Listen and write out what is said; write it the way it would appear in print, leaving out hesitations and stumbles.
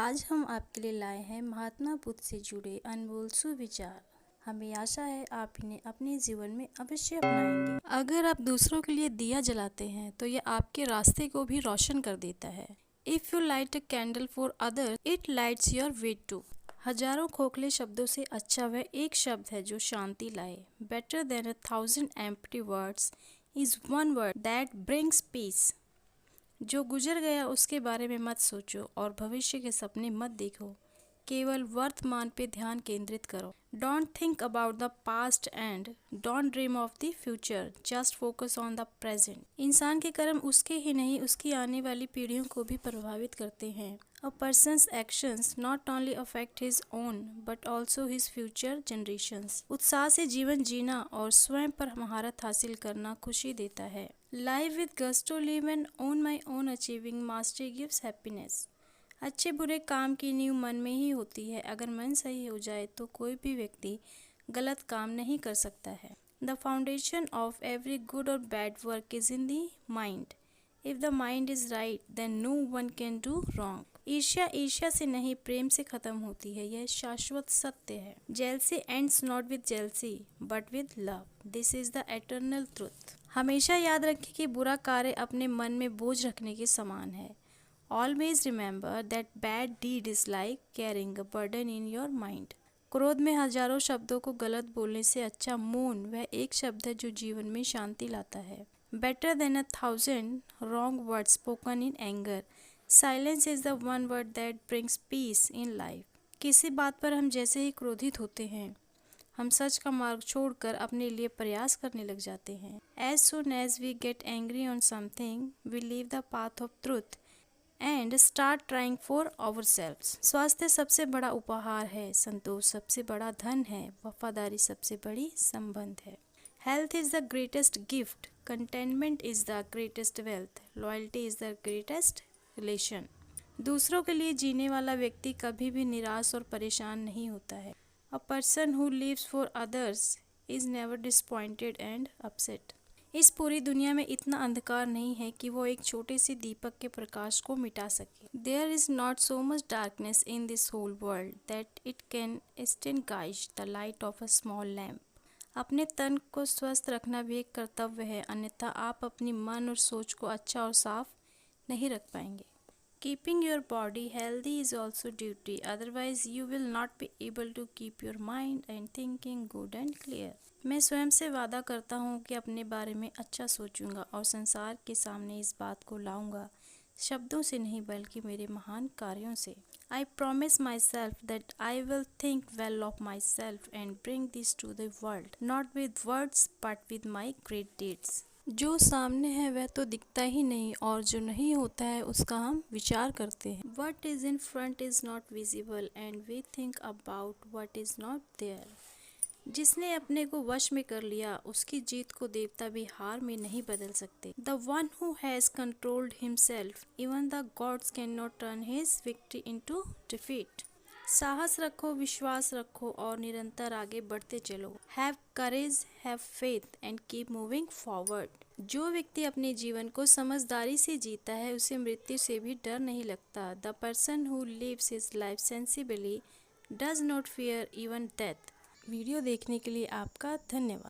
आज हम आपके लिए लाए हैं महात्मा बुद्ध से जुड़े अनमोल सुविचार। हमें आशा है आप इन्हें अपने जीवन में अवश्य अपनाएंगे। अगर आप दूसरों के लिए दिया जलाते हैं तो यह आपके रास्ते को भी रोशन कर देता है। If you light a candle for other, it lights your way too. हजारों खोखले शब्दों से अच्छा वह एक शब्द है जो शांति लाए। Better than 1,000 empty words is one word that brings peace. जो गुजर गया उसके बारे में मत सोचो और भविष्य के सपने मत देखो, केवल वर्तमान पे ध्यान केंद्रित करो। Don't think about the past and don't dream of the future, just focus on the present. इंसान के कर्म उसके ही नहीं उसकी आने वाली पीढ़ियों को भी प्रभावित करते हैं। A person's actions not only affect his own but also his future generations. उत्साह से जीवन जीना और स्वयं पर महारत हासिल करना खुशी देता है। Live with gusto, live and own my own achieving mastery gives happiness. अच्छे बुरे काम की नींव मन में ही होती है। अगर मन सही हो जाए तो कोई भी व्यक्ति गलत काम नहीं कर सकता है। The foundation of every good or bad work is in the mind. If the mind is right, then no one can do wrong. ईर्ष्या से नहीं प्रेम से खत्म होती है, यह शाश्वत सत्य है। Jealousy ends not with jealousy, but with love. This is the eternal truth. हमेशा याद रखें कि बुरा कार्य अपने मन में बोझ रखने के समान है। Always remember that bad deed is like carrying a burden in your mind. क्रोध में हजारों शब्दों को गलत बोलने से अच्छा मौन वह एक शब्द है जो जीवन में शांति लाता है। Better than 1,000 wrong words spoken in anger. Silence is the one word that brings peace in life. किसी बात पर हम जैसे ही क्रोधित होते हैं, हम सच का मार्ग छोड़कर अपने लिए प्रयास करने लग जाते हैं। As soon as we get angry on something, we leave the path of truth and start trying for ourselves. स्वास्थ्य सबसे बड़ा उपहार है, संतोष सबसे बड़ा धन है, वफादारी सबसे बड़ी संबंध है। Health is the greatest gift, contentment is the greatest wealth, loyalty is the greatest relation. दूसरों के लिए जीने वाला व्यक्ति कभी भी निराश और परेशान नहीं होता है। A person who lives for others is never disappointed and upset. इस पूरी दुनिया में इतना अंधकार नहीं है कि वो एक छोटे से दीपक के प्रकाश को मिटा सके। There is not so much darkness in this whole world that it can extinguish the light of a small lamp. अपने तन को स्वस्थ रखना भी एक कर्तव्य है, अन्यथा आप अपनी मन और सोच को अच्छा और साफ नहीं रख पाएंगे। Keeping your body healthy is also duty, otherwise you will not be able to keep your mind and thinking good and clear. मैं स्वयं से वादा करता हूँ कि अपने बारे में अच्छा सोचूंगा और संसार के सामने इस बात को लाऊंगा, शब्दों से नहीं बल्कि मेरे महान कार्यों से। I promise myself that I will think well of myself and bring this to the world, not with words but with my great deeds. जो सामने है वह तो दिखता ही नहीं और जो नहीं होता है उसका हम विचार करते हैं। What is in front is not visible and we think about what is not there. जिसने अपने को वश में कर लिया उसकी जीत को देवता भी हार में नहीं बदल सकते। The one who has controlled himself, even the gods cannot turn his victory into defeat. साहस रखो, विश्वास रखो और निरंतर आगे बढ़ते चलो। Have courage, have faith and keep moving forward. जो व्यक्ति अपने जीवन को समझदारी से जीता है उसे मृत्यु से भी डर नहीं लगता। The person who lives his life sensibly does not fear even death. Video देखने के लिए आपका धन्यवाद।